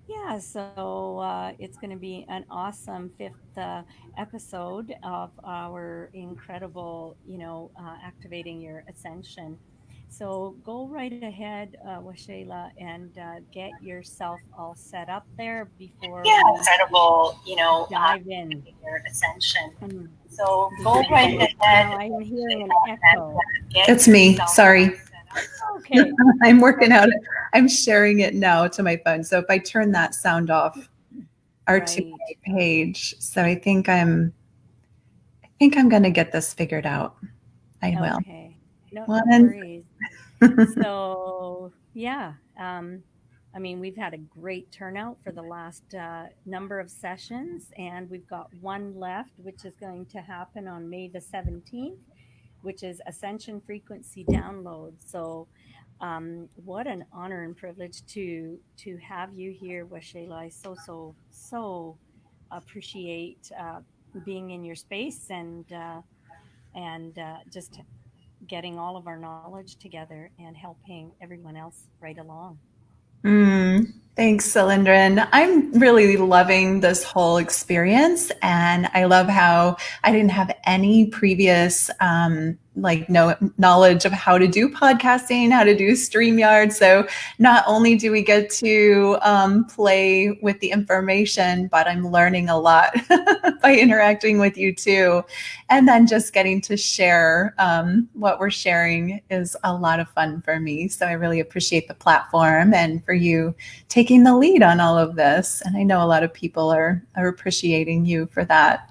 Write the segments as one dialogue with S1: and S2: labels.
S1: Yeah, so it's going to be an awesome fifth episode of our incredible, activating your ascension. So go right ahead, Washayla, and get yourself all set up there before
S2: Yeah,
S1: we
S2: incredible,
S1: dive in.
S2: your ascension.
S1: Hmm.
S2: So go
S1: Because
S2: right
S1: now
S2: ahead
S1: I'm hearing an
S2: and
S1: echo.
S2: get It's me. Sorry.
S1: Okay.
S2: I'm working out.
S1: Okay.
S2: I'm sharing it now to my phone. So if I turn that sound off, or to
S1: Right.
S2: my page. So I think I'm going to get this figured out. I will.
S1: Okay. No, no
S2: One.
S1: worries. So, yeah, I mean, we've had a great turnout for the last number of sessions, and we've got one left, which is going to happen on May the 17th, which is Ascension Frequency Download. So, what an honor and privilege to have you here, Washayla. I so appreciate being in your space and just getting all of our knowledge together and helping everyone else right along.
S2: Thanks, Salindran. I'm really loving this whole experience, and I love how I didn't have any previous no knowledge of how to do podcasting, how to do StreamYard. So not only do we get to play with the information, but I'm learning a lot by interacting with you too, and then just getting to share what we're sharing is a lot of fun for me. So I really appreciate the platform and for you taking the lead on all of this. And I know a lot of people are appreciating you for that.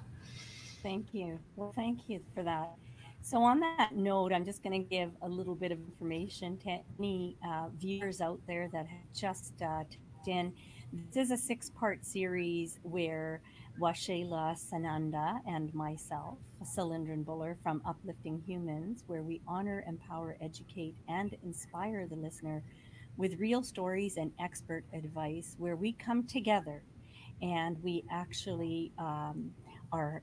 S1: Thank you. Well, thank you for that. So, on that note, I'm just going to give a little bit of information to any viewers out there that have just tapped in. This is a six-part series where Washela Sananda and myself, Salindran Bhullar from Uplifting Humans, where we honor, empower, educate, and inspire the listener with real stories and expert advice, where we come together and we actually are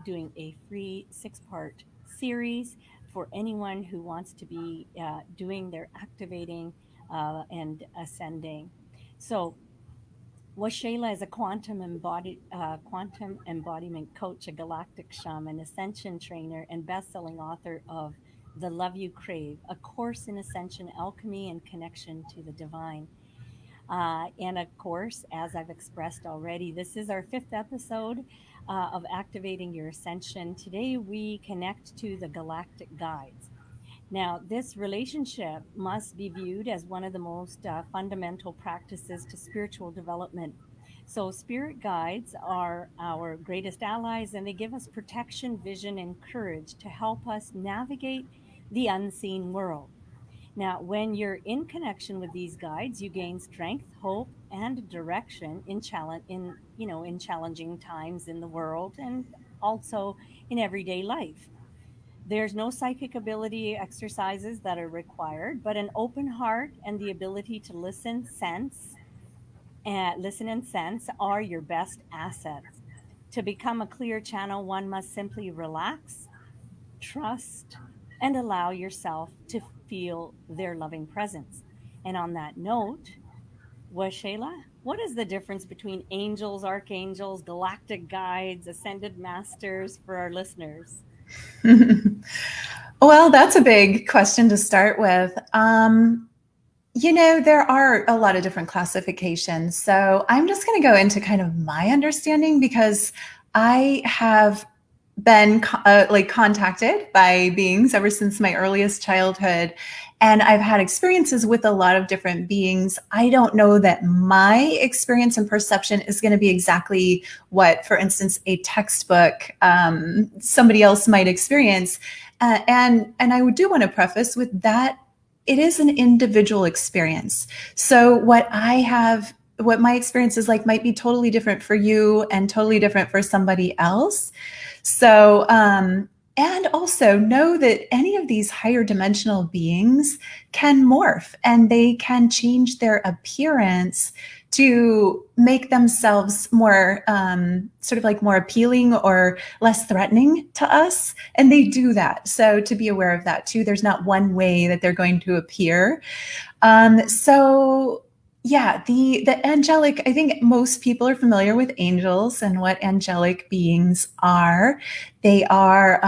S1: doing a free six-part series for anyone who wants to be doing their activating and ascending. So, Washayla is a quantum embodiment coach, a galactic shaman, ascension trainer, and best-selling author of The Love You Crave, a course in ascension alchemy and connection to the divine. And of course, as I've expressed already, this is our fifth episode of Activating Your Ascension. Today, we connect to the Galactic Guides. Now, this relationship must be viewed as one of the most fundamental practices to spiritual development. So, spirit guides are our greatest allies, and they give us protection, vision, and courage to help us navigate the unseen world. Now, when you're in connection with these guides, you gain strength, hope, and direction in challenging times in the world and also in everyday life. There's no psychic ability exercises that are required, but an open heart and the ability to listen and sense are your best assets. To become a clear channel, one must simply relax, trust, and allow yourself to feel their loving presence. And on that note, Washayla, what is the difference between angels, archangels, galactic guides, ascended masters for our listeners?
S2: Well, that's a big question to start with. There are a lot of different classifications. So I'm just going to go into kind of my understanding because I have been contacted by beings ever since my earliest childhood. And I've had experiences with a lot of different beings. I don't know that my experience and perception is going to be exactly what, for instance, a textbook somebody else might experience. And I do want to preface with that it is an individual experience. So what my experience is like might be totally different for you and totally different for somebody else. So, and also know that any of these higher dimensional beings can morph and they can change their appearance to make themselves more sort of like more appealing or less threatening to us. And they do that. So to be aware of that too, there's not one way that they're going to appear. So Yeah, the angelic, I think most people are familiar with angels and what angelic beings are. They are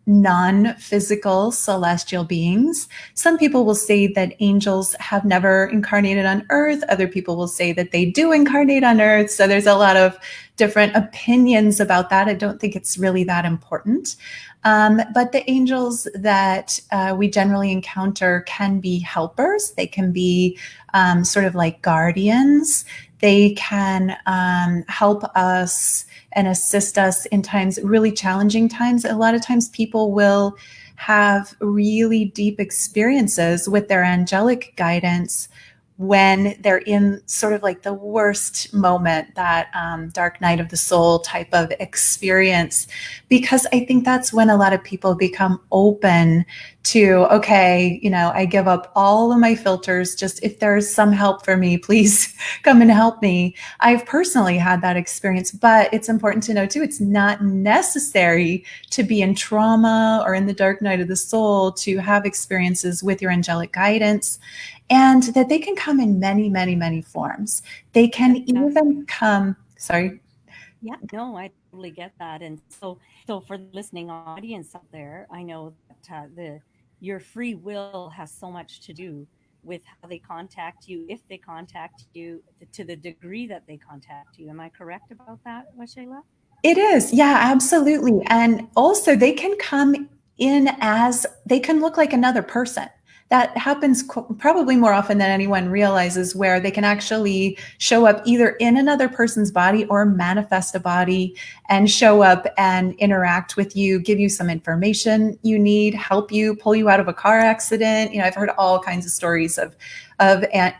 S2: non-physical celestial beings. Some people will say that angels have never incarnated on earth. Other people will say that they do incarnate on earth. So there's a lot of different opinions about that. I don't think it's really that important. But the angels that we generally encounter can be helpers. They can be sort of like guardians. They can help us and assist us in times, really challenging times. A lot of times people will have really deep experiences with their angelic guidance when they're in sort of like the worst moment, that dark night of the soul type of experience, because I think that's when a lot of people become open to, okay, I give up all of my filters. Just if there's some help for me, please come and help me. I've personally had that experience, but it's important to know too, it's not necessary to be in trauma or in the dark night of the soul to have experiences with your angelic guidance, and that they can come in many, many, many forms. They can
S1: Exactly.
S2: even come, sorry.
S1: Yeah, no, I totally get that. And so for the listening audience out there, I know that the your free will has so much to do with how they contact you, if they contact you, to the degree that they contact you. Am I correct about that, Washayla?
S2: It is. Yeah, absolutely. And also, they can come in as they can look like another person. That happens probably more often than anyone realizes, where they can actually show up either in another person's body or manifest a body and show up and interact with you, give you some information you need, help you, pull you out of a car accident. I've heard all kinds of stories of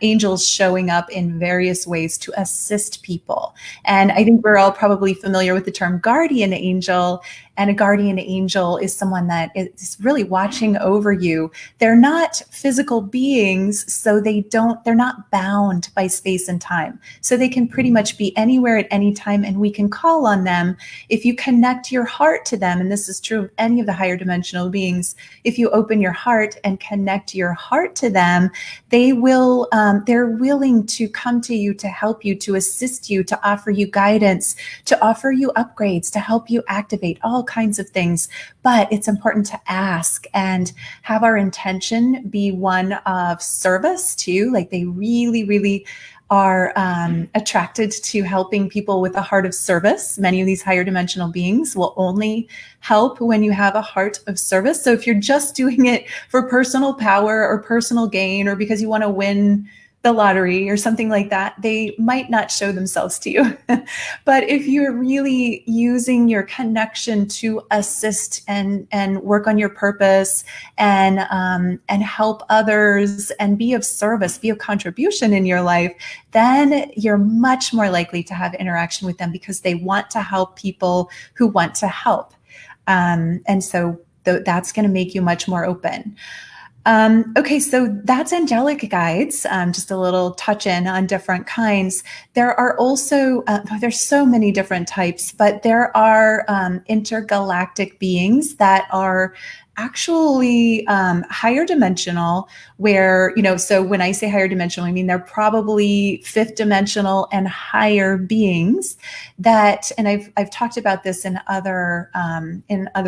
S2: angels showing up in various ways to assist people. And I think we're all probably familiar with the term guardian angel. And a guardian angel is someone that is really watching over you. They're not physical beings, so they're not bound by space and time. So they can pretty much be anywhere at any time, and we can call on them if you connect your heart to them. And this is true of any of the higher dimensional beings. If you open your heart and connect your heart to them, they're willing to come to you, to help you, to assist you, to offer you guidance, to offer you upgrades, to help you activate all kinds of things. But it's important to ask and have our intention be one of service too. Like, they really, really are attracted to helping people with a heart of service. Many of these higher dimensional beings will only help when you have a heart of service. So if you're just doing it for personal power or personal gain, or because you want to win the lottery or something like that, they might not show themselves to you. But if you're really using your connection to assist and work on your purpose and help others and be of service, be of contribution in your life, then you're much more likely to have interaction with them, because they want to help people who want to help. And so that's going to make you much more open. Okay, so that's angelic guides. Just a little touch in on different kinds. There are also there's so many different types, but there are intergalactic beings that are actually higher dimensional, where, so when I say higher dimensional, I mean they're probably fifth dimensional and higher beings that, and I've talked about this in other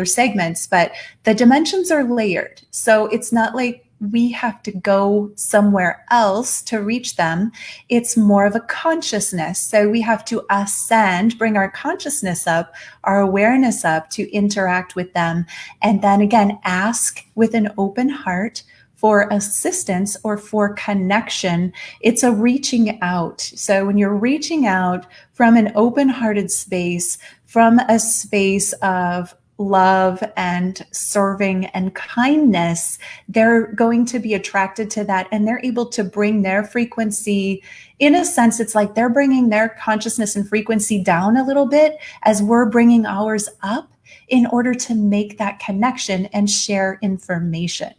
S2: segments, but the dimensions are layered. So it's not like we have to go somewhere else to reach them. It's more of a consciousness. So we have to ascend, bring our consciousness up, our awareness up, to interact with them. And then again, ask with an open heart for assistance or for connection. It's a reaching out. So when you're reaching out from an open-hearted space, from a space of love and serving and kindness, they're going to be attracted to that, and they're able to bring their frequency. In a sense, it's like they're bringing their consciousness and frequency down a little bit as we're bringing ours up, in order to make that connection and share information.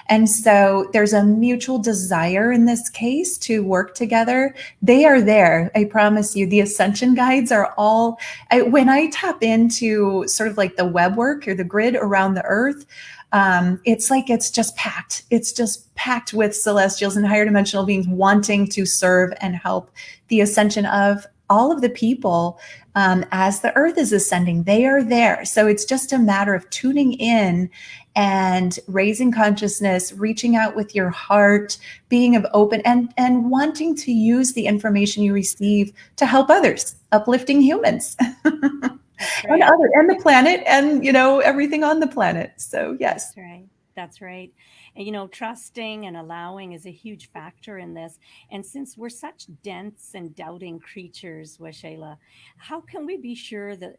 S2: And so there's a mutual desire in this case to work together. They are there. I promise you, the Ascension Guides are all, when I tap into sort of like the web work or the grid around the earth, It's like it's just packed with celestials and higher dimensional beings wanting to serve and help the ascension of all of the people. As the earth is ascending, they are there. So it's just a matter of tuning in and raising consciousness, reaching out with your heart, being of open and wanting to use the information you receive to help others, uplifting humans.
S1: That's
S2: and
S1: right.
S2: other and the planet and everything on the planet. So yes.
S1: That's right. That's right. And trusting and allowing is a huge factor in this. And since we're such dense and doubting creatures, Washayla, how can we be sure that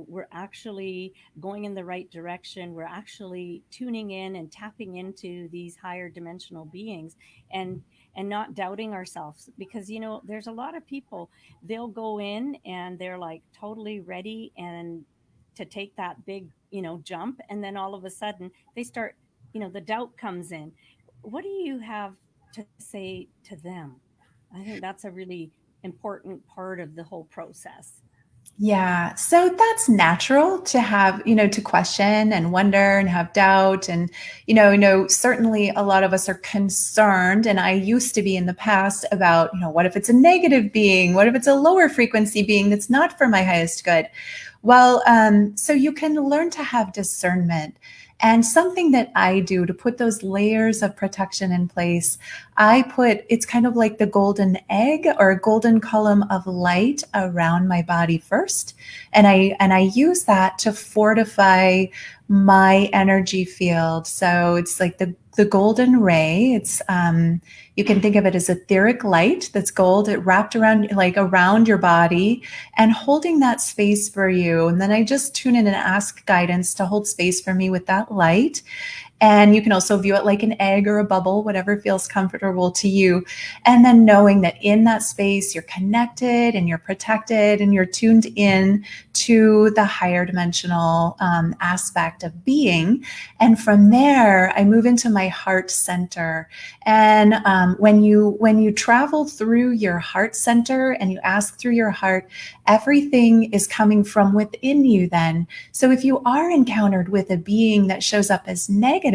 S1: we're actually going in the right direction? We're actually tuning in and tapping into these higher dimensional beings, and not doubting ourselves, because there's a lot of people, they'll go in and they're like totally ready and to take that big jump, and then all of a sudden they start, the doubt comes in. What do you have to say to them? I think that's a really important part of the whole process.
S2: Yeah. So that's natural to have, to question and wonder and have doubt. And, certainly a lot of us are concerned. And I used to be in the past about, what if it's a negative being? What if it's a lower frequency being that's not for my highest good? Well, so you can learn to have discernment. And something that I do to put those layers of protection in place, it's kind of like the golden egg or a golden column of light around my body first. And I use that to fortify my energy field. So it's like the golden ray. You can think of it as etheric light that's gold, it wrapped around, like around your body, and holding that space for you. And then I just tune in and ask guidance to hold space for me with that light. And you can also view it like an egg or a bubble, whatever feels comfortable to you. And then knowing that in that space, you're connected and you're protected and you're tuned in to the higher dimensional aspect of being. And from there, I move into my heart center. And when you travel through your heart center and you ask through your heart, everything is coming from within you then. So if you are encountered with a being that shows up as negative,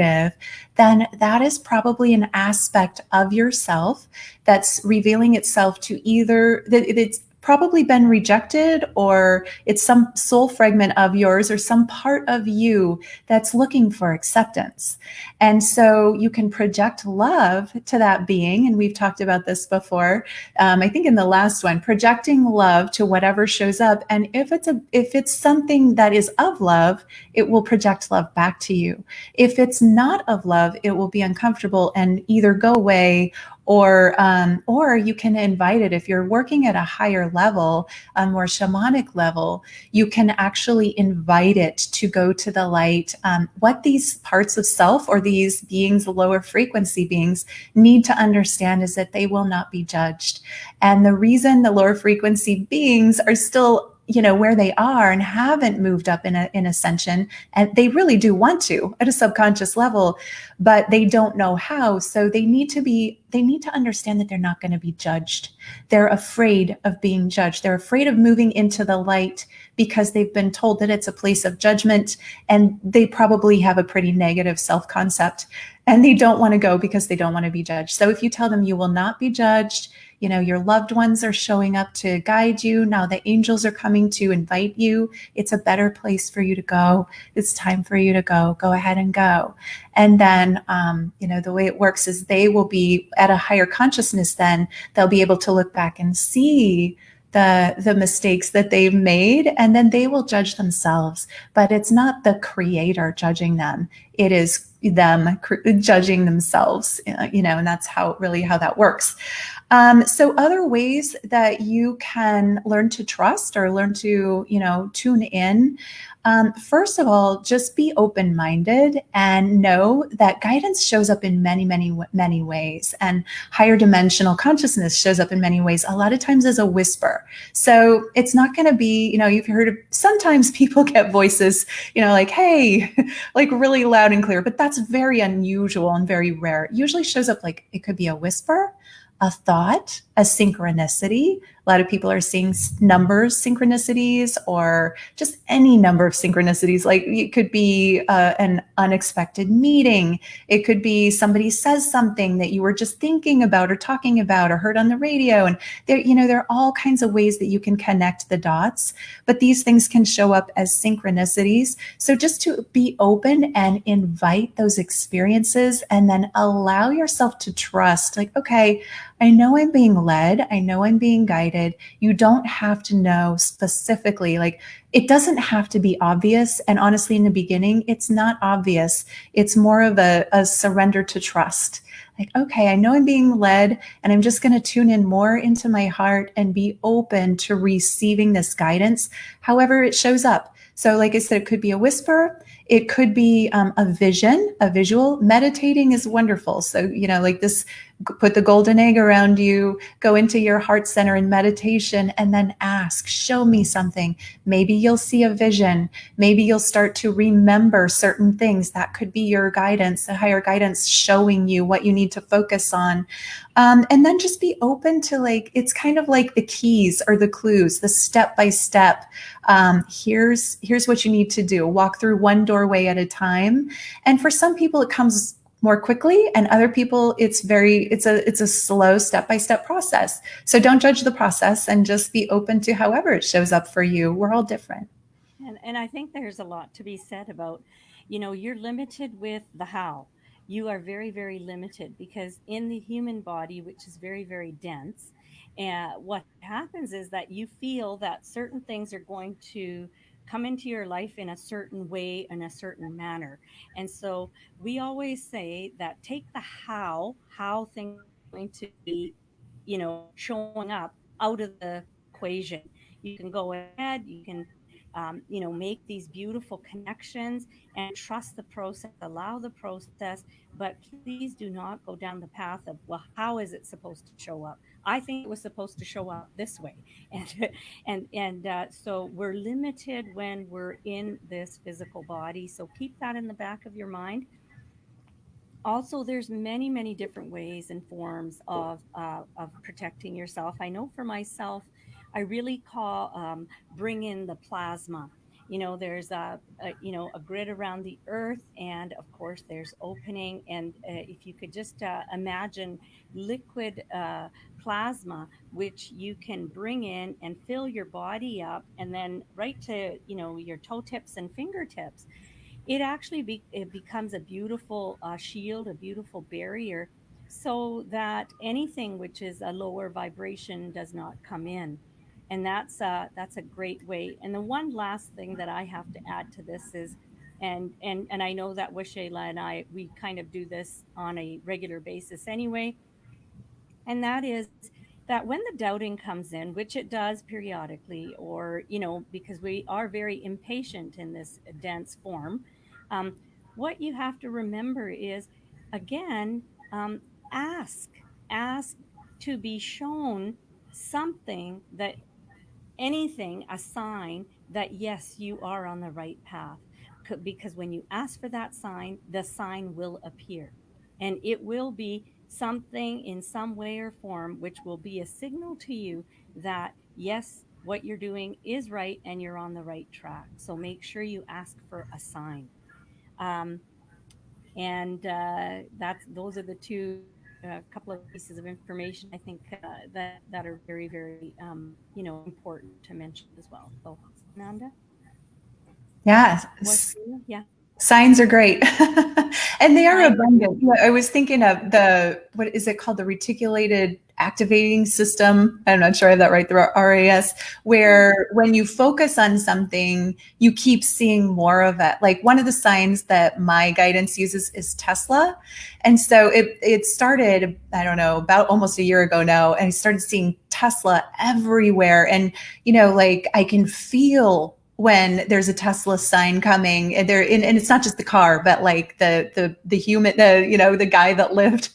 S2: then that is probably an aspect of yourself that's revealing itself to either that it's probably been rejected, or it's some soul fragment of yours or some part of you that's looking for acceptance. And so you can project love to that being. And we've talked about this before. I think in the last one, projecting love to whatever shows up. And if it's something that is of love, it will project love back to you. If it's not of love, it will be uncomfortable and either go away, or you can invite it. If you're working at a higher level, a more shamanic level, you can actually invite it to go to the light. What these parts of self or these beings, the lower frequency beings, need to understand is that they will not be judged. And the reason the lower frequency beings are still where they are and haven't moved up in ascension, and they really do want to at a subconscious level, but they don't know how. So they need to understand that they're not going to be judged. They're afraid of being judged. They're afraid of moving into the light because they've been told that it's a place of judgment, and they probably have a pretty negative self-concept, and they don't want to go because they don't want to be judged. So if you tell them you will not be judged, your loved ones are showing up to guide you. Now the angels are coming to invite you. It's a better place for you to go. It's time for you to go. Go ahead and go. And then, the way it works is they will be at a higher consciousness. Then they'll be able to look back and see the mistakes that they've made, and then they will judge themselves. But it's not the creator judging them. It is them judging themselves, and that's how that works. So other ways that you can learn to trust or learn to, tune in. First of all, just be open-minded and know that guidance shows up in many, many, many ways. And higher dimensional consciousness shows up in many ways, a lot of times as a whisper. So it's not going to be, you've heard of, sometimes people get voices, like, hey, like really loud and clear, but that's very unusual and very rare. It usually shows up like it could be a whisper, a thought, a synchronicity. A lot of people are seeing numbers synchronicities, or just any number of synchronicities. Like it could be an unexpected meeting. It could be somebody says something that you were just thinking about or talking about or heard on the radio. And there are all kinds of ways that you can connect the dots, but these things can show up as synchronicities. So just to be open and invite those experiences, and then allow yourself to trust, like, okay, I know I'm being led. I know I'm being guided. You don't have to know specifically, like, it doesn't have to be obvious. And honestly, in the beginning, it's not obvious. It's more of a surrender to trust. Like, okay, I know I'm being led, and I'm just going to tune in more into my heart and be open to receiving this guidance, however it shows up. So, like I said, it could be a whisper. It could be a vision, a visual. Meditating is wonderful. So, like this, put the golden egg around you, go into your heart center in meditation, and then ask, show me something. Maybe you'll see a vision. Maybe you'll start to remember certain things. That could be your guidance, the higher guidance showing you what you need to focus on. And then just be open to, like, it's kind of like the keys or the clues, the step by step. Here's what you need to do. Walk through one doorway at a time. And for some people, it comes more quickly, and other people, it's a slow step by step process. So don't judge the process, and just be open to however it shows up for you. We're all different.
S1: And I think there's a lot to be said about, you're limited with the how. You are very, very limited because in the human body, which is very, very dense, what happens is that you feel that certain things are going to come into your life in a certain way, in a certain manner. And so we always say that take the how things are going to be, showing up out of the equation. You can go ahead, you can make these beautiful connections and trust the process, allow the process, but please do not go down the path of, well, how is it supposed to show up? I think it was supposed to show up this way. So we're limited when we're in this physical body. So keep that in the back of your mind. Also, there's many different ways and forms of protecting yourself. I know for myself, I really call bring in the plasma. There's a grid around the earth, and of course there's opening. And if you could just imagine liquid plasma, which you can bring in and fill your body up, and then right to your toe tips and fingertips, it actually it becomes a beautiful shield, a beautiful barrier, so that anything which is a lower vibration does not come in. And that's a great way. And the one last thing that I have to add to this is, and I know that Washayla and I, we kind of do this on a regular basis anyway, and that is that when the doubting comes in, which it does periodically, or because we are very impatient in this dense form, um, what you have to remember is, again, um, ask ask to be shown something, that anything, a sign that yes, you are on the right path. Because when you ask for that sign, the sign will appear, and it will be something in some way or form which will be a signal to you that yes, what you're doing is right and you're on the right track. So make sure you ask for a sign. um, and that's those are the two couple of pieces of information, I think, that are very, very important to mention as well. So, Nanda,
S2: Yeah.
S1: was yeah,
S2: Signs are great. And they are
S1: signs are
S2: abundant.
S1: beautiful.
S2: Yeah, I was thinking of what is it called? The reticulated activating system. I'm not sure I have that right, the RAS,
S1: Yeah.
S2: where when you focus on something, you keep seeing more of it. Like one of the signs that my guidance uses is Tesla. And so it started, I don't know, about almost a year ago now, and I started seeing Tesla everywhere. And, like I can feel when there's a Tesla sign coming, and and it's not just the car, but like the human, the guy that lived,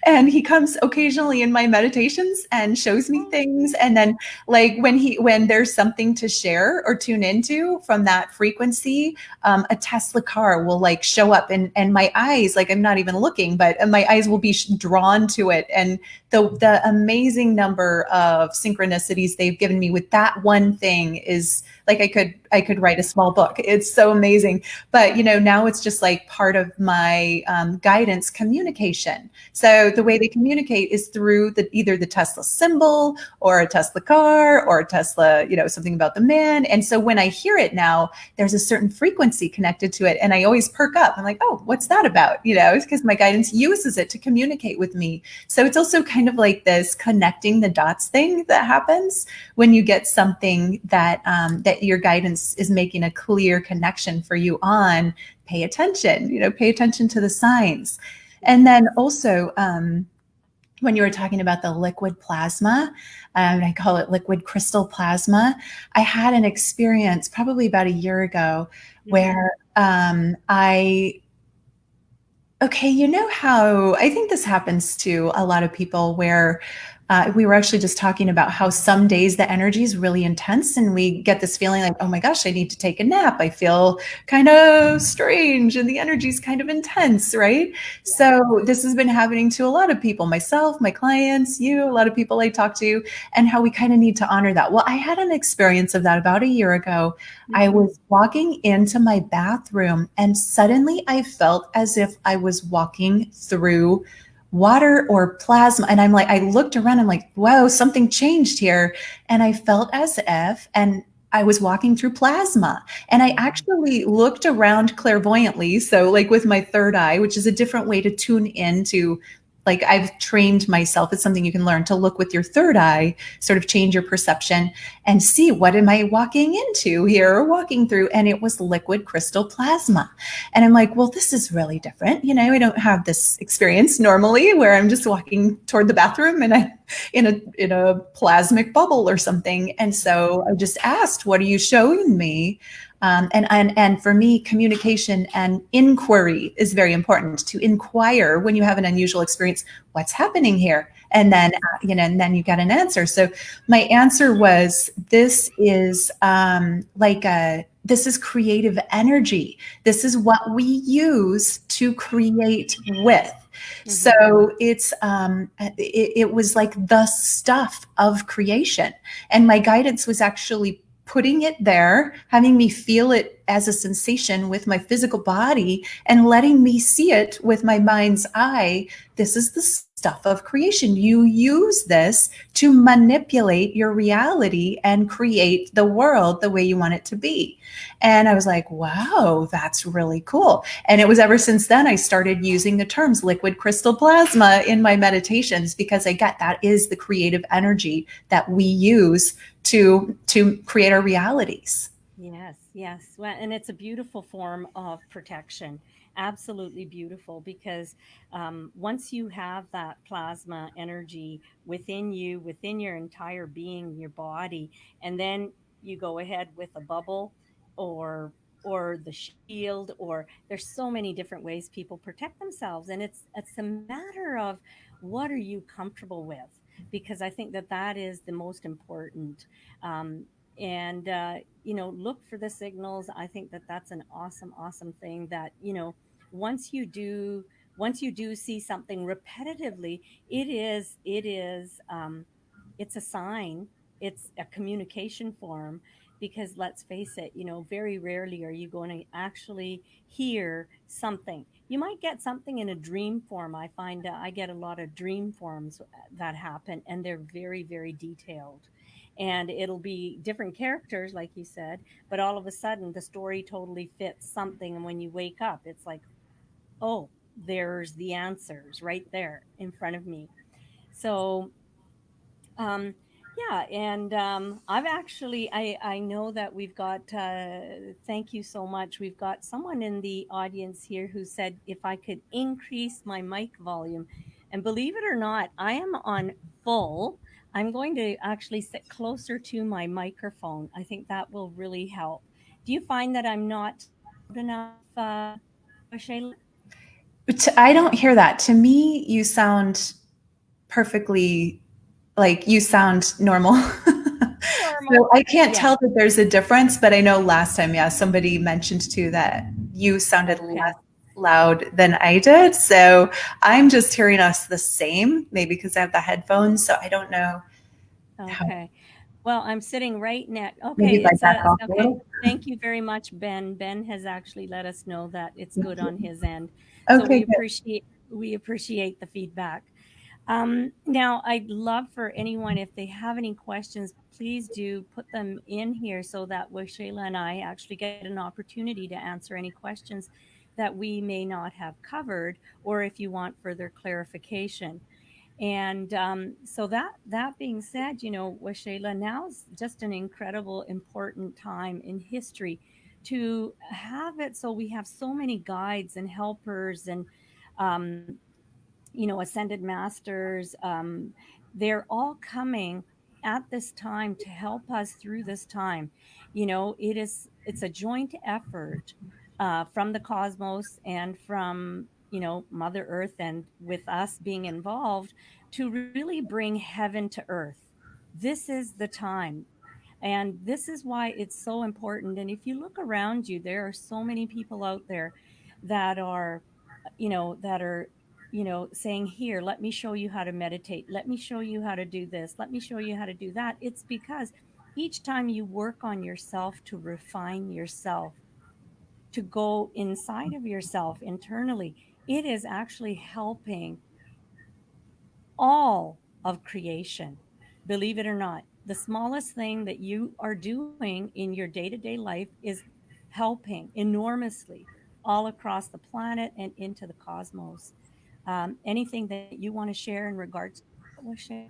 S2: and he comes occasionally in my meditations and shows me things, and then like when there's something to share or tune into from that frequency, a Tesla car will like show up, and my eyes, like I'm not even looking, but my eyes will be drawn to it, and the amazing number of synchronicities they've given me with that one thing is like I could write a small book. It's so amazing. But now it's just like part of my guidance communication. So the way they communicate is through either the Tesla symbol or a Tesla car or a Tesla, something about the man. And so when I hear it now, there's a certain frequency connected to it, and I always perk up. I'm like, oh, what's that about? It's because my guidance uses it to communicate with me. So it's also kind of like this connecting the dots thing that happens when you get something that your guidance is making a clear connection for you on. Pay attention, pay attention to the signs. And then also, when you were talking about the liquid plasma, I call it liquid crystal plasma. I had an experience probably about a year ago where okay, how I think this happens to a lot of people where we were actually just talking about how some days the energy is really intense and we get this feeling like, oh my gosh, I need to take a nap. I feel kind of strange and the energy is kind of intense, right? Yeah. So this has been happening to a lot of people, myself, my clients, you, a lot of people I talk to, and how we kind of need to honor that. Well, I had an experience of that about a year ago. I was walking into my bathroom and suddenly I felt as if I was walking through water or plasma. And I looked around, I'm like, whoa, something changed here. And I felt as if, and I was walking through plasma. And I actually looked around clairvoyantly. So, like with my third eye, which is a different way to tune into, like I've trained myself, it's something you can learn to look with your third eye, sort of change your perception and see what am I walking into here or walking through. And it was liquid crystal plasma. And I'm like, well, this is really different. I don't have this experience normally where I'm just walking toward the bathroom and I'm in a plasmic bubble or something. And so I just asked, what are you showing me? And for me, communication and inquiry is very important. To inquire when you have an unusual experience, what's happening here? And then and then you get an answer. So my answer was, this is this is creative energy. This is what we use to create with. So it was like the stuff of creation, and my guidance was actually putting it there, having me feel it as a sensation with my physical body, and letting me see it with my mind's eye. This is the stuff of creation. You use this to manipulate your reality and create the world the way you want it to be. And I was like, wow, that's really cool. And it was ever since then I started using the terms liquid crystal plasma in my meditations, because I get that is the creative energy that we use to create our realities.
S1: Yes, yes. Well, and it's a beautiful form of protection. Absolutely beautiful, because once you have that plasma energy within you, within your entire being, your body, and then you go ahead with a bubble or the shield, or there's so many different ways people protect themselves, and it's a matter of what are you comfortable with, because I think that that is the most important. Um, and look for the signals. I think that that's an awesome thing, that once you do once you do see something repetitively, it's a sign, it's a communication form, because let's face it, very rarely are you going to actually hear something. You might get something in a dream form. I find I get a lot of dream forms that happen, and they're very, very detailed, and it'll be different characters like you said, but all of a sudden the story totally fits something, and when you wake up it's like, oh, there's the answers right there in front of me. So um, yeah, and I've actually, I know that we've got, thank you so much. We've got someone in the audience here who said if I could increase my mic volume. And believe it or not, I am on full. I'm going to actually sit closer to my microphone. I think that will really help. Do you find that I'm not loud enough, Shayla?
S2: I don't hear that. To me, you sound perfectly, like you sound normal. So
S1: Normal.
S2: I can't
S1: Yeah.
S2: tell that there's a difference, but I know last time, yeah, somebody mentioned too that you sounded less
S1: Okay.
S2: loud than I did. So I'm just hearing us the same, maybe because I have the headphones. So I don't know how,
S1: Okay. Well, I'm sitting right next.
S2: maybe
S1: Okay,
S2: if I
S1: it's
S2: back
S1: a
S2: off a
S1: okay.
S2: little.
S1: Thank you very much, Ben. Ben has actually let us know that it's
S2: Thank
S1: good
S2: you.
S1: on his end. So
S2: Okay, good.
S1: we appreciate the feedback. Now, I'd love for anyone, if they have any questions, please do put them in here so that Shayla and I actually get an opportunity to answer any questions that we may not have covered, or if you want further clarification. And so that being said, Washayla, now is just an incredible, important time in history to have it. So we have so many guides and helpers and ascended masters. They're all coming at this time to help us through this time. It's a joint effort from the cosmos and from Mother Earth, and with us being involved to really bring heaven to earth. This is the time. And this is why it's so important. And if you look around you, there are so many people out there that are, that are, saying, here, let me show you how to meditate. Let me show you how to do this. Let me show you how to do that. It's because each time you work on yourself to refine yourself, to go inside of yourself internally, it is actually helping all of creation. Believe it or not, the smallest thing that you are doing in your day to day life is helping enormously all across the planet and into the cosmos. Anything that you want to share in regards to that, Lachelle?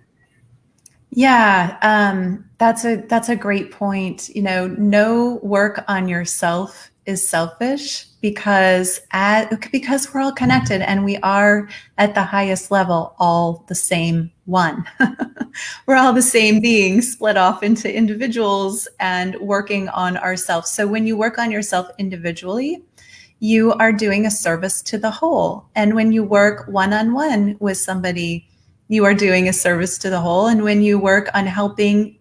S2: Yeah, that's a great point. No work on yourself is selfish because we're all connected and we are at the highest level all the same one. We're all the same being split off into individuals and working on ourselves. So when you work on yourself individually, you are doing a service to the whole. And when you work one on one with somebody, you are doing a service to the whole. And when you work on helping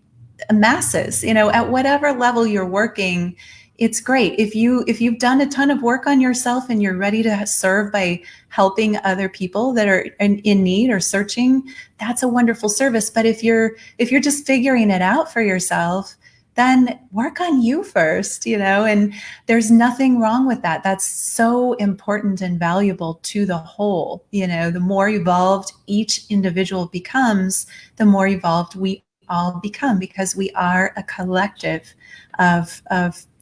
S2: masses, at whatever level you're working, it's great. If you've done a ton of work on yourself and you're ready to serve by helping other people that are in need or searching, that's a wonderful service. But if you're just figuring it out for yourself, then work on you first, and there's nothing wrong with that. That's so important and valuable to the whole. The more evolved each individual becomes, the more evolved we all become, because we are a collective of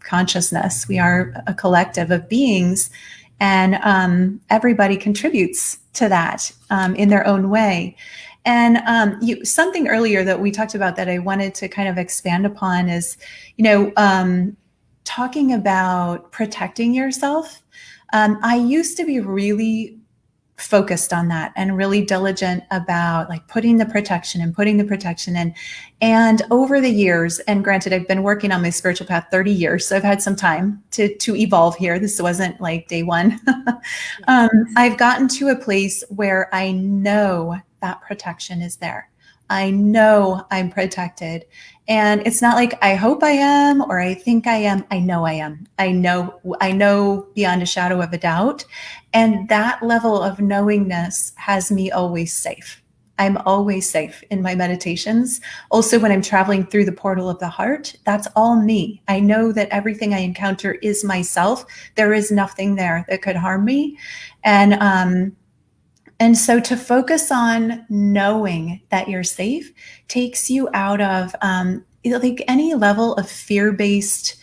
S2: consciousness. We are a collective of beings, and everybody contributes to that in their own way. And something earlier that we talked about that I wanted to kind of expand upon is, talking about protecting yourself. I used to be really focused on that and really diligent about like putting the protection in. And over the years, and granted, I've been working on my spiritual path 30 years, so I've had some time to evolve here. This wasn't like day one.
S1: Yes.
S2: I've gotten to a place where I know that protection is there. I know I'm protected. And it's not like I hope I am or I think I am. I know I am. I know beyond a shadow of a doubt. And that level of knowingness has me always safe. I'm always safe in my meditations. Also, when I'm traveling through the portal of the heart, that's all me. I know that everything I encounter is myself. There is nothing there that could harm me. And so to focus on knowing that you're safe takes you out of like any level of fear-based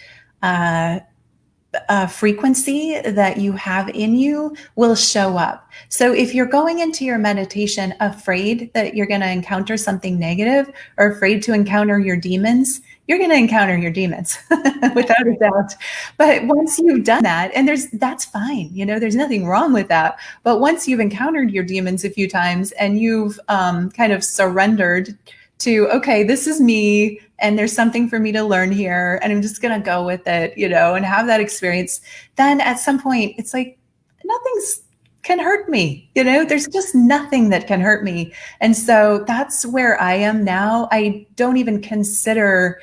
S2: frequency that you have in you will show up. So if you're going into your meditation afraid that you're going to encounter something negative or afraid to encounter your demons, you're going to encounter your demons
S1: That's
S2: without a
S1: right.
S2: doubt. But once you've done that, and that's fine, there's nothing wrong with that. But once you've encountered your demons a few times and you've kind of surrendered to, okay, this is me and there's something for me to learn here and I'm just going to go with it, and have that experience, then at some point it's like nothing's can hurt me. There's just nothing that can hurt me. And so that's where I am now. I don't even consider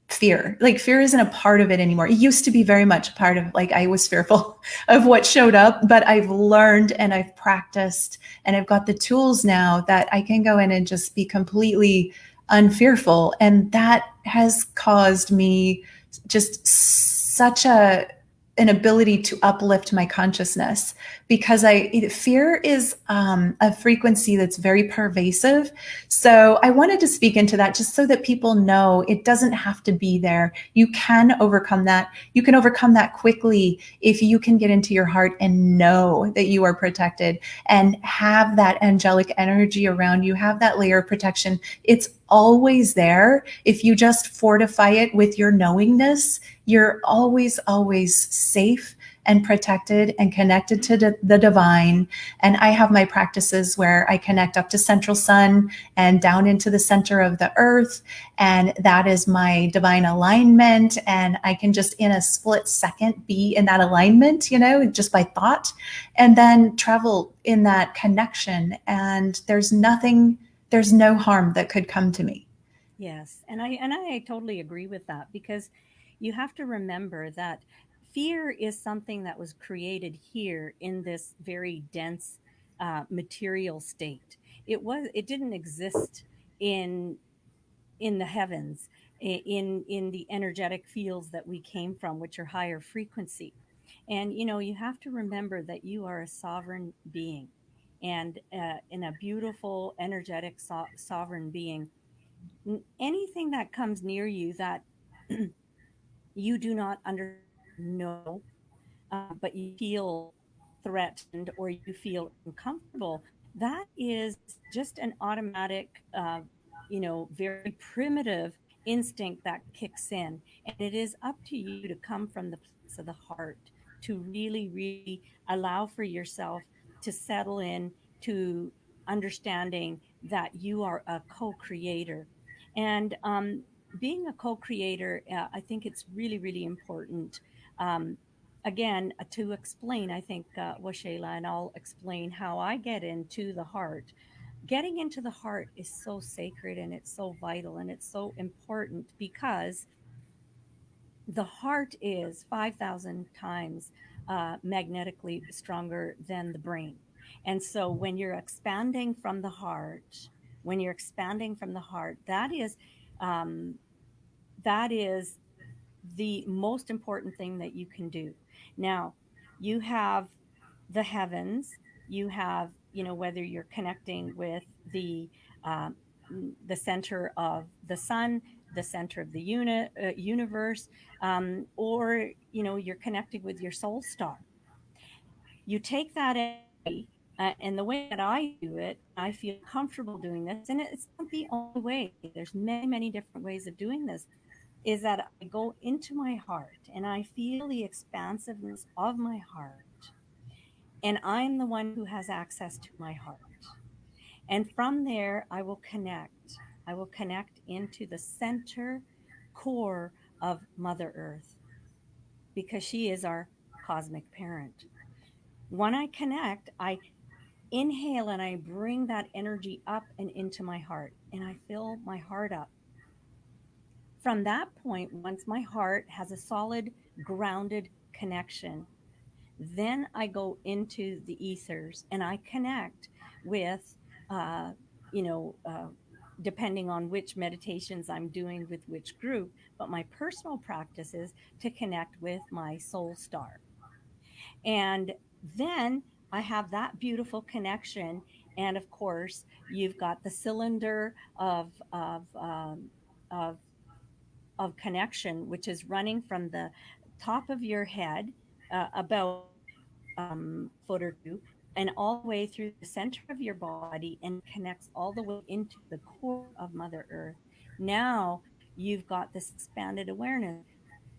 S2: fear. Like fear isn't a part of it anymore. It used to be very much a part of, like, I was fearful of what showed up, but I've learned and I've practiced and I've got the tools now that I can go in and just be completely unfearful. And that has caused me just such an ability to uplift my consciousness, because fear is a frequency that's very pervasive. So I wanted to speak into that just so that people know it doesn't have to be there. You can overcome that. You can overcome that quickly if you can get into your heart and know that you are protected and have that angelic energy around you, have that layer of protection. It's always there. If you just fortify it with your knowingness, you're always, always safe and protected and connected to the divine. And I have my practices where I connect up to central sun and down into the center of the earth. And that is my divine alignment. And I can just in a split second be in that alignment, just by thought, and then travel in that connection. And there's no harm that could come to me.
S1: Yes, and I totally agree with that, because you have to remember that fear is something that was created here in this very dense material state. It didn't exist in in the heavens, in the energetic fields that we came from, which are higher frequency. And you have to remember that you are a sovereign being, and in a beautiful energetic sovereign being. Anything that comes near you that you do not understand or know, but you feel threatened or you feel uncomfortable, that is just an automatic, very primitive instinct that kicks in. And it is up to you to come from the place of the heart to really, really allow for yourself to settle in to understanding that you are a co creator. And being a co creator, I think it's really, really important. Um, Again, to explain, I think, Washayla, and I'll explain how I get into the heart. Getting into the heart is so sacred and it's so vital and it's so important, because the heart is 5,000 times magnetically stronger than the brain. And so when you're expanding from the heart, um, that is the most important thing that you can do. Now, you have the heavens, you have, whether you're connecting with um, the center of the sun, the center of the universe, or, you're connecting with your soul star. You take that energy, and the way that I do it, and I feel comfortable doing this, and it's not the only way, there's many, many different ways of doing this, is that I go into my heart and I feel the expansiveness of my heart. And I'm the one who has access to my heart. And from there, I will connect. I will connect into the center core of Mother Earth, because she is our cosmic parent. When I connect, I inhale and I bring that energy up and into my heart, and I fill my heart up. From that point, once my heart has a solid, grounded connection, then I go into the ethers and I connect with, uh, you know, uh, depending on which meditations I'm doing with which group, but my personal practice is to connect with my soul star. And then I have that beautiful connection. And of course, you've got the cylinder of connection, which is running from the top of your head, about a foot or two, and all the way through the center of your body, and it connects all the way into the core of Mother Earth. Now you've got this expanded awareness.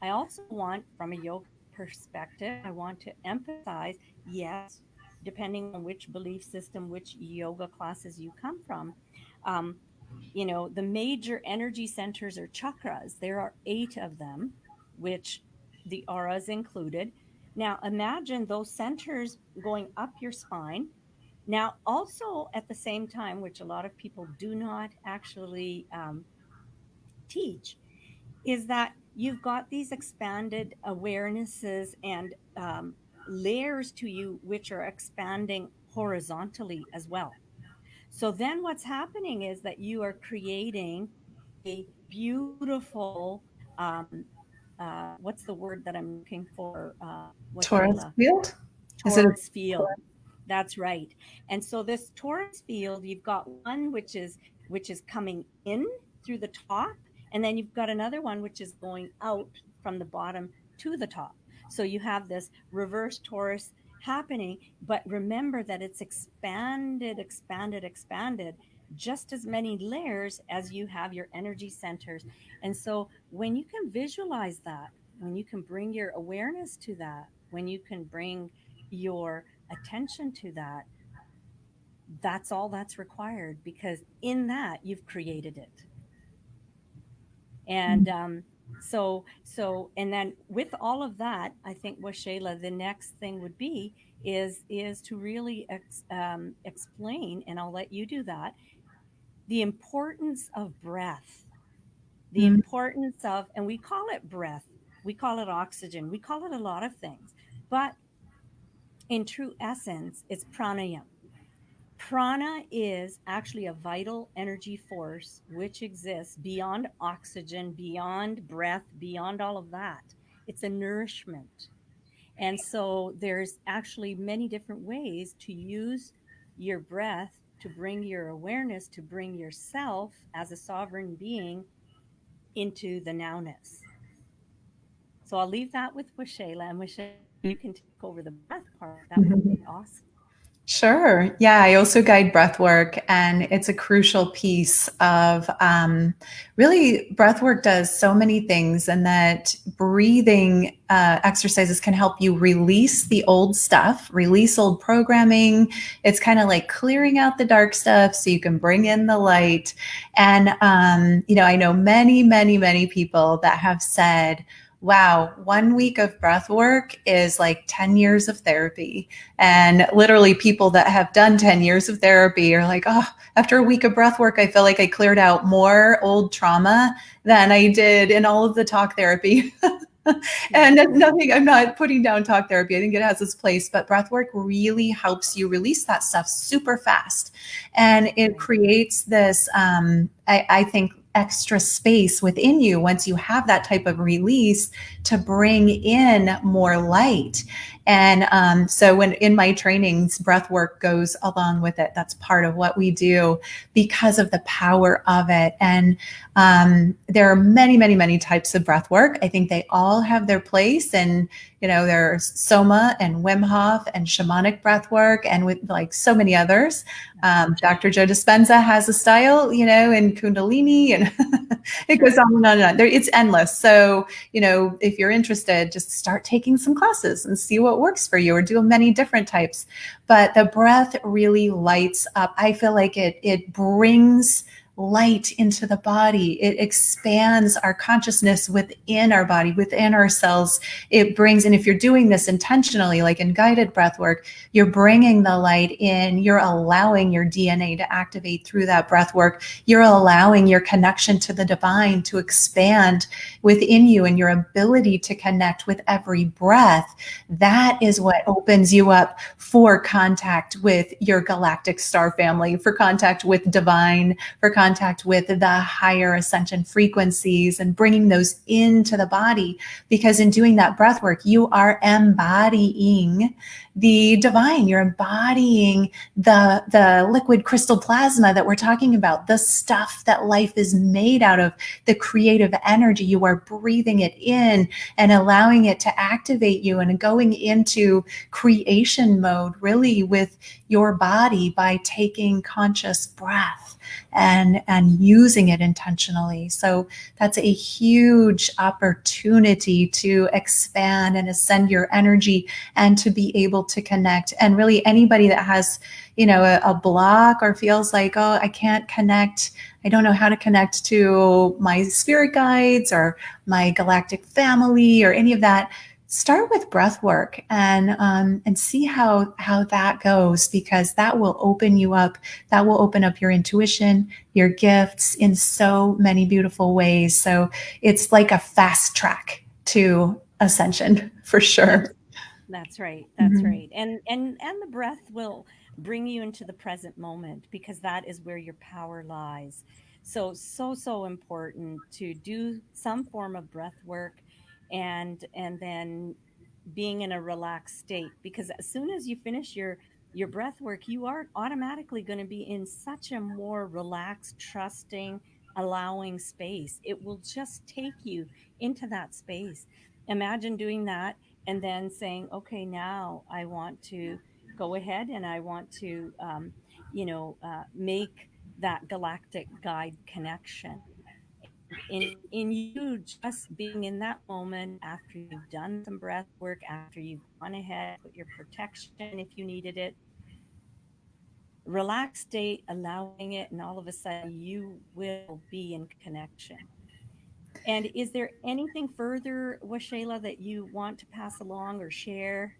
S1: I also want, from a yoga perspective, I want to emphasize, yes, depending on which belief system, which yoga classes you come from, um, The major energy centers or chakras. There are 8 of them, which the aura is included. Now, imagine those centers going up your spine. Now, also at the same time, which a lot of people do not actually teach, is that you've got these expanded awarenesses and layers to you, which are expanding horizontally as well. So then what's happening is that you are creating a beautiful, what's the word that I'm looking for,
S2: Taurus
S1: Waxela?
S2: field? Is it a
S1: Torus field. That's right. And so this torus field, you've got one which is coming in through the top, and then you've got another one which is going out from the bottom to the top. So you have this reverse torus happening, but remember that it's expanded, expanded, expanded, just as many layers as you have your energy centers. And so when you can visualize that, when you can bring your awareness to that, when you can bring your attention to that, that's all that's required, because in that you've created it. And and then with all of that, I think, what Shayla, the next thing would be is to really explain, and I'll let you do that, the importance of breath, the
S2: Mm,
S1: importance of, and we call it breath, we call it oxygen, we call it a lot of things, but in true essence, it's pranayam. Prana is actually a vital energy force which exists beyond oxygen, beyond breath, beyond all of that. It's a nourishment. And so there's actually many different ways to use your breath to bring your awareness, to bring yourself as a sovereign being into the nowness. So I'll leave that with Washayla, and Washayla, you can take over the breath part. That would be
S2: mhm.
S1: awesome.
S2: Sure. Yeah, I also guide breath work, and it's a crucial piece of really breath work does so many things, and that breathing exercises can help you release the old stuff, release old programming. It's kind of like clearing out the dark stuff so you can bring in the light. And, I know many, many, many people that have said, wow, 1 week of breath work is like 10 years of therapy. And literally, people that have done 10 years of therapy are like, oh, after a week of breath work, I feel like I cleared out more old trauma than I did in all of the talk therapy. And
S1: Yes.
S2: nothing, I'm not putting down talk therapy. I think it has its place, but breath work really helps you release that stuff super fast. And it
S1: Right.
S2: creates this, I think, extra space within you once you have that type of release to bring in more light. And so when in my trainings, breath work goes along with it. That's part of what we do because of the power of it. And there are many, many, many types of breath work. I think they all have their place. And, there's Soma and Wim Hof and shamanic breath work, and with like so many others. Dr. Joe Dispenza has a style, and Kundalini, and it
S1: That's
S2: goes
S1: right.
S2: on and on and on. It's endless. So, if you're interested, just start taking some classes and see what works for you, or do many different types. But the breath really lights up. I feel like it brings light into the body. It expands our consciousness within our body, within ourselves. It brings, and if you're doing this intentionally, like in guided breath work, you're bringing the light in, you're allowing your DNA to activate through that breath work. You're allowing your connection to the divine to expand within you, and your ability to connect with every breath. That is what opens you up for contact with your galactic star family, for contact with divine, for contact with the higher ascension frequencies, and bringing those into the body. Because in doing that breath work, you are embodying the divine. You're embodying the liquid crystal plasma that we're talking about, the stuff that life is made out of, the creative energy. You are breathing it in and allowing it to activate you, and going into creation mode really with your body by taking conscious breath. and using it intentionally. So that's a huge opportunity to expand and ascend your energy and to be able to connect. And really, anybody that has, a block or feels like, oh, I can't connect, I don't know how to connect to my spirit guides or my galactic family or any of that, start with breath work and see how that goes, because that will open you up. That will open up your intuition, your gifts in so many beautiful ways. So it's like a fast track to ascension for sure.
S1: That's that's right. That's
S2: Mhm.
S1: right. And the breath will bring you into the present moment, because that is where your power lies. So important to do some form of breath work, and then being in a relaxed state, because as soon as you finish your breath work, you are automatically going to be in such a more relaxed, trusting, allowing space. It will just take you into that space. Imagine doing that and then saying, okay, now I want to go ahead and I want to make that galactic guide connection. And in you just being in that moment, after you've done some breath work, after you've gone ahead, put your protection if you needed it, relaxed state, allowing it, and all of a sudden you will be in connection. And is there anything further, Washayla, that you want to pass along or share?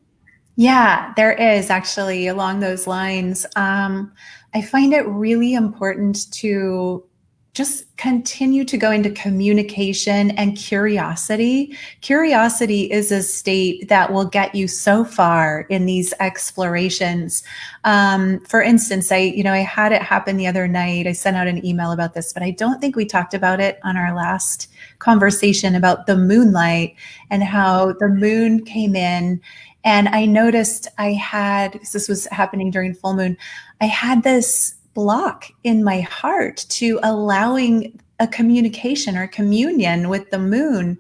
S2: Yeah, there is actually along those lines. I find it really important to just continue to go into communication and curiosity. Curiosity is a state that will get you so far in these explorations. For instance, I had it happen the other night. I sent out an email about this, but I don't think we talked about it on our last conversation about the moonlight and how the moon came in, and I noticed I had, because this was happening during full moon, I had this block in my heart to allowing a communication or communion with the moon.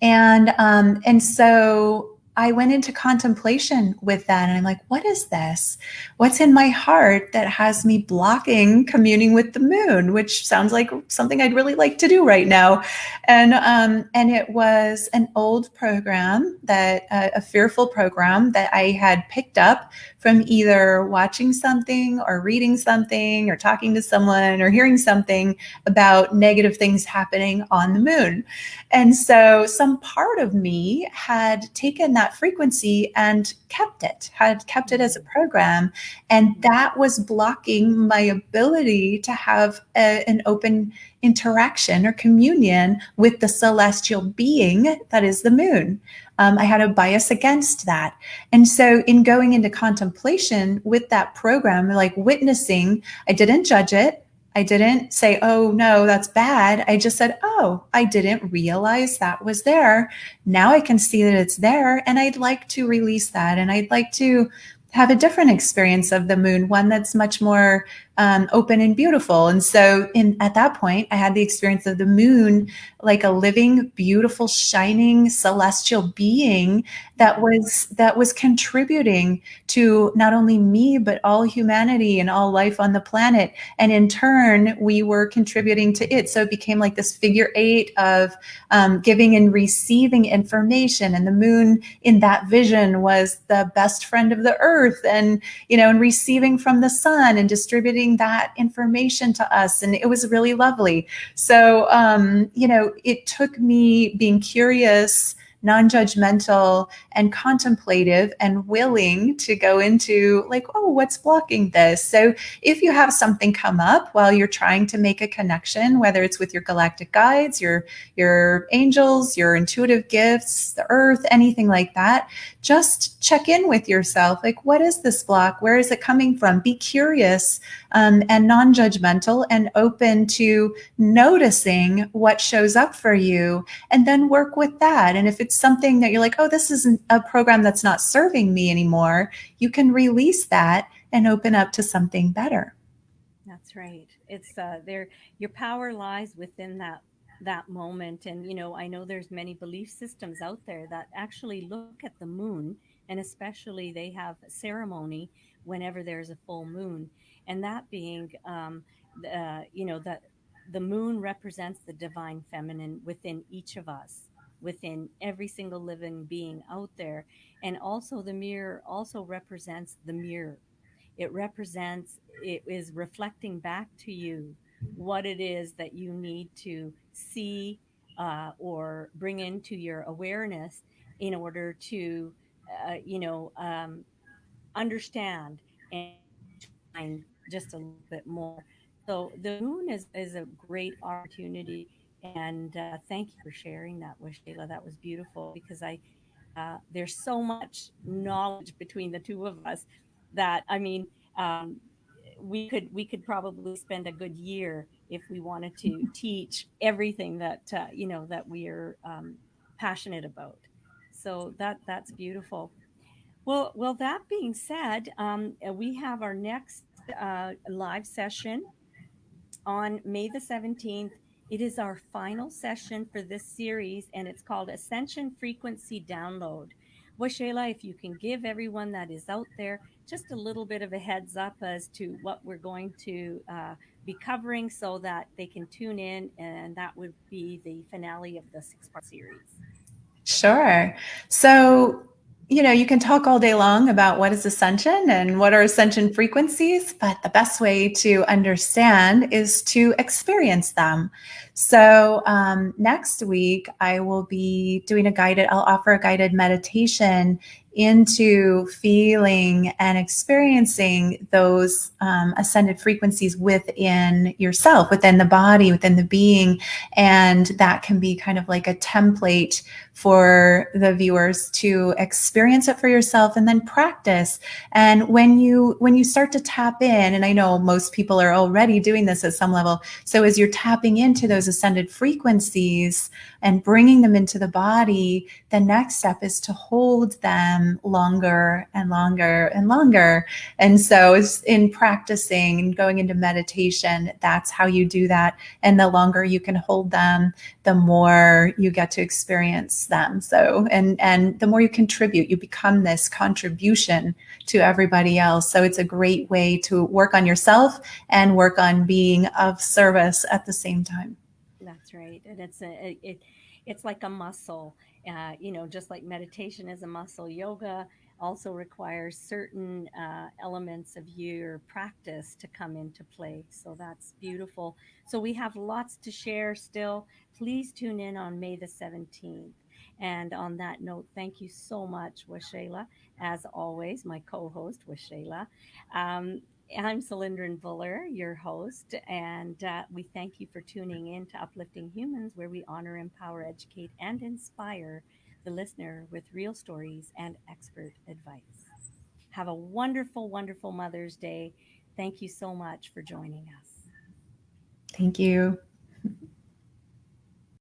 S2: And so I went into contemplation with that, and I'm like, what is this? What's in my heart that has me blocking communing with the moon? Which sounds like something I'd really like to do right now. And it was an old program, that a fearful program that I had picked up from either watching something or reading something or talking to someone or hearing something about negative things happening on the moon. And so some part of me had taken that frequency and had kept it as a
S1: Mhm.
S2: program. And
S1: Mhm.
S2: that was blocking my ability to have an open interaction or communion with the celestial being that is the moon. I had a bias against that. And so, in going into contemplation with that program, like witnessing, I didn't judge it. I didn't say, oh, no, that's bad. I just said, oh, I didn't realize that was there. Now I can see that it's there. And I'd like to release that. And I'd like to have a different experience of the moon, one that's much more open and beautiful. And so, at that point, I had the experience of the moon like a living, beautiful, shining celestial being that
S1: Mhm.
S2: was contributing to not only me but all humanity and all life on the planet. And in turn, we were contributing to it. So it became like this figure eight of giving and receiving information. And the moon in that vision was the best friend of the earth, and receiving from the sun and distributing that information to us. And it was really lovely. So, it took me being curious, non-judgmental, and contemplative and willing to go into like, oh, what's blocking this? So if you have something come up while you're trying to make a connection, whether it's with your galactic guides, your angels, your intuitive gifts, the earth, anything like that, just check in with yourself. Like, what is this block? Where is it coming from? Be curious, and non-judgmental and open to noticing what shows up for you, and then work with that. And if it's something that you're like, oh, this isn't a program that's not serving me anymore, you can release that and open up to something better.
S1: That's right. It's there. Your power lies within that moment. And I know there's many belief systems out there that actually look at the moon, and especially they have a ceremony whenever there's a full moon, and that being that the moon represents the divine feminine within each of us, within every single living being out there. And also the mirror also represents the mirror. It is reflecting back to you what it is that you need to see, or bring into your awareness in order to, you know, understand and to find just a little bit more. So the moon is a great opportunity. And thank you for sharing that with Shayla. That was beautiful, because there's so much knowledge between the two of us that, I mean, um, we could probably spend a good year if we wanted to teach everything that, that we are passionate about. So that's beautiful. Well, that being said, we have our next live session on May the 17th. It is our final session for this series, and it's called Ascension Frequency Download. Well, Shayla, if you can give everyone that is out there just a little bit of a heads up as to what we're going to be covering, so that they can tune in, and that would be the finale of the 6-part series.
S2: Sure. So, you can talk all day long about what is ascension and what are ascension frequencies, but the best way to understand is to experience them. So, next week, I will be doing I'll offer a guided meditation into feeling and experiencing those ascended frequencies within yourself, within the body, within the being. And that can be kind of like a template for the viewers to experience it for yourself and then practice. And when you start to tap in, and I know most people are already doing this at some level, so as you're tapping into those ascended frequencies and bringing them into the body, the next step is to hold them longer and longer and longer. And so it's in practicing and going into meditation, that's how you do that. And the longer you can hold them, the more you get to experience them. So, and the more you contribute, you become this contribution to everybody else. So it's a great way to work on yourself and work on being of service at the same time.
S1: That's right, and it's like a muscle. Just like meditation is a muscle, yoga also requires certain elements of your practice to come into play. So that's beautiful. So we have lots to share still. Please tune in on May the 17th. And on that note, thank you so much, Washayla. As always, my co-host, Washayla. Um, I'm Salindran Bhullar, your host, and we thank you for tuning in to Uplifting Humans, where we honor, empower, educate, and inspire the listener with real stories and expert advice. Have a wonderful, wonderful Mother's Day. Thank you so much for joining us.
S2: Thank you.